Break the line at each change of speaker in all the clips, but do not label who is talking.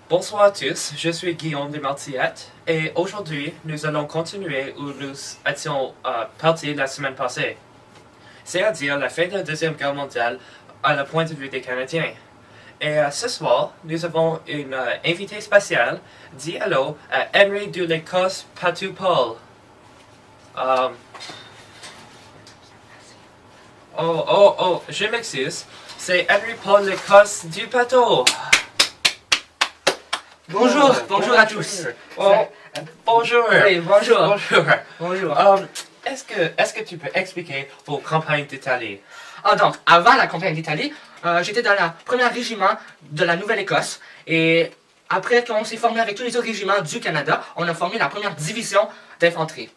Bonsoir à tous, je suis Guillaume de Martillette et aujourd'hui nous allons continuer où nous étions partis la semaine passée, c'est-à-dire la fin de la Deuxième Guerre mondiale à le point de vue des Canadiens. Et ce soir, nous avons une invitée spéciale, dit allô à Henry de l'Écosse Patou-Paul. Je m'excuse, c'est Henry Paul l'Écosse du Patou.
Bonjour à tous.
Bonjour.
Oui, bonjour.
Bonjour.
Bonjour.
Est-ce que tu peux expliquer vos campagnes d'Italie?
Donc, avant la campagne d'Italie, j'étais dans le premier régiment de la Nouvelle-Écosse. Et après qu'on s'est formé avec tous les autres régiments du Canada, on a formé la première division d'infanterie.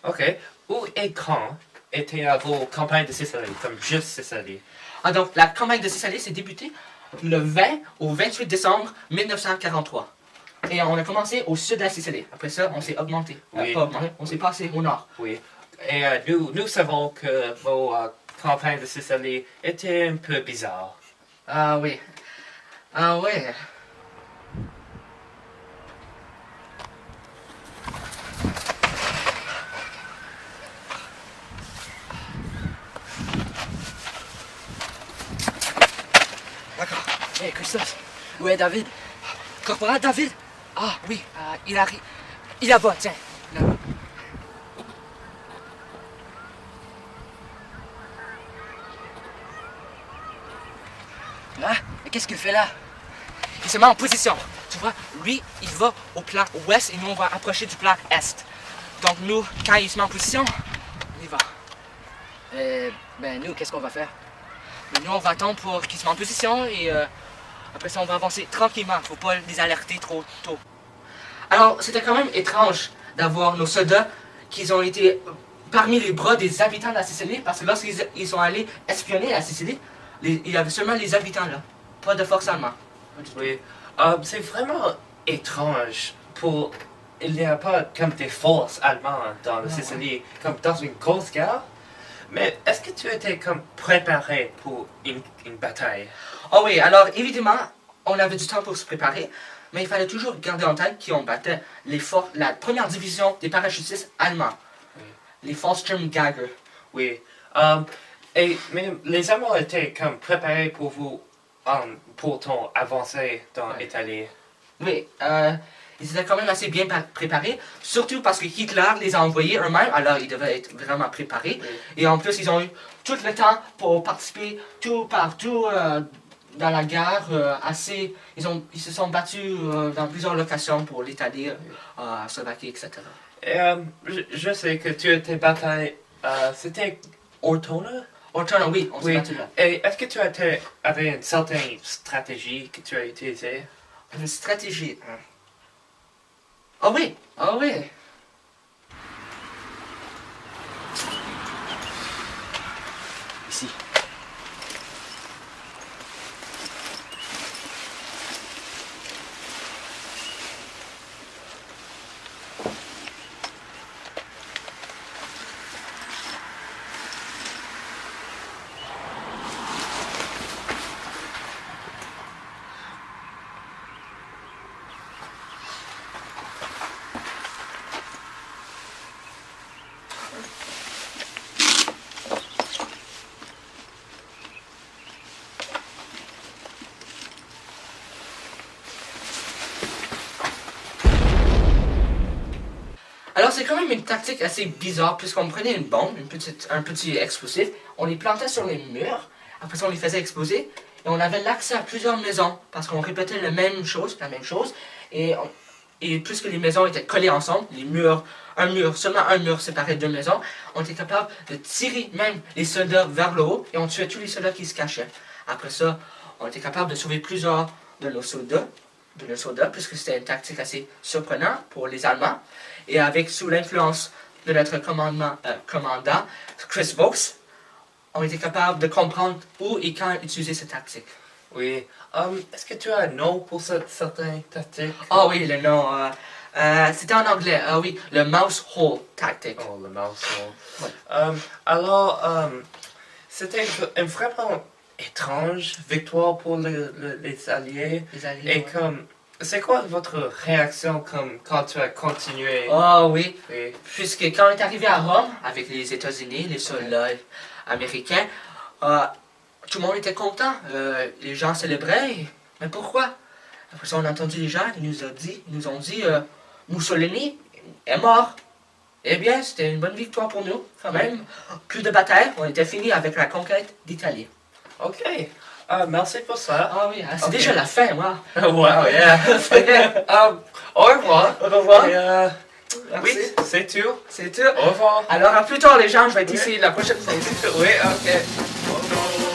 Ok. Où et quand étaient vos campagnes de Sicile, comme juste Sicile?
Donc, la campagne de Sicile s'est débutée le 20 au 28 décembre 1943. Et on a commencé au sud de la Sicile. Après ça, on s'est augmenté.
Oui.
Pas augmenté, on s'est passé au nord.
Oui. Et nous savons que vos campagnes de Sicile étaient un peu bizarres.
Ah oui. Ah oui. D'accord. Hé, Christophe, où est David? Corporal David? Ah oui, il arrive. Il là-bas, tiens. Là-bas. Là? Mais qu'est-ce qu'il fait là? Il se met en position. Tu vois, lui, il va au plan ouest et nous, on va approcher du plan est. Donc nous, quand il se met en position, on y va. Nous, qu'est-ce qu'on va faire? Nous, on va attendre pour qu'il se mette en position et après ça, on va avancer tranquillement. Faut pas les alerter trop tôt. Alors, c'était quand même étrange d'avoir nos soldats qui ont été parmi les bras des habitants de la Sicile, parce que lorsqu'ils sont allés espionner la Sicile, il y avait seulement les habitants là, pas de force allemande.
Oui. C'est vraiment étrange pour... Il n'y a pas comme des forces allemandes dans la Sicile, comme dans une grosse guerre. Mais est-ce que tu étais comme préparé pour une bataille?
Ah oui, alors évidemment, on avait du temps pour se préparer, mais il fallait toujours garder en tête qu'on battait la première division des parachutistes allemands,
Oui.
les Fallschirmjäger.
Oui. Mais les Allemands étaient comme préparés pour vous pour ton avancée dans l'Italie.
Oui, ils étaient quand même assez bien préparés, surtout parce que Hitler les a envoyés eux-mêmes, alors ils devaient être vraiment préparés.
Oui.
Et en plus, ils ont eu tout le temps pour participer tout partout dans la guerre. Ils se sont battus dans plusieurs locations pour l'Italie, Slovaquie, etc.
Et je sais que tu étais bataille. C'était Ortona?
Ortona, oui, on s'est
Oui.
battu là.
Et est-ce que tu avais une certaine stratégie que tu as utilisée?
Une stratégie. Hein. Ah oui, ah oui. Ici. Alors c'est quand même une tactique assez bizarre puisqu'on prenait une bombe, un petit explosif, on les plantait sur les murs, après ça on les faisait exploser et on avait l'accès à plusieurs maisons parce qu'on répétait la même chose et puisque les maisons étaient collées ensemble, seulement un mur séparait deux maisons, on était capable de tirer même les soldats vers le haut et on tuait tous les soldats qui se cachaient. Après ça, on était capable de sauver plusieurs de nos soldats, puisque c'était une tactique assez surprenante pour les Allemands. Et sous l'influence de notre commandant Chris Vaux, on était capable de comprendre où et quand utiliser cette tactique.
Oui. Est-ce que tu as un nom pour certaines tactiques?
Ah oui, le nom. C'était en anglais. Ah oui, le mouse hole tactique.
Oh, le mouse hole.
Ouais.
Alors, c'était une vraiment étrange victoire pour les Alliés.
Les Alliés,
Et
ouais.
comme c'est quoi votre réaction comme quand tu as continué?
Ah oui,
Oui.
puisque quand on est arrivé à Rome, avec les États-Unis, les soldats américains, euh, tout le monde était content. Les gens célébraient. Mais pourquoi? Après ça, on a entendu les gens, ils nous ont dit, Mussolini est mort. Eh bien, c'était une bonne victoire pour nous, quand même. Plus de batailles, on était fini avec la conquête d'Italie.
Ok. Merci pour ça.
Ah oui, c'est
Ok.
déjà la fin, moi.
Wow, yeah. Au revoir.
Au revoir.
Et, oui,
Merci.
c'est tout.
C'est tout.
Au revoir.
Alors, à plus tard, les gens, je vais être ici la prochaine fois.
Oui, ok. Au revoir.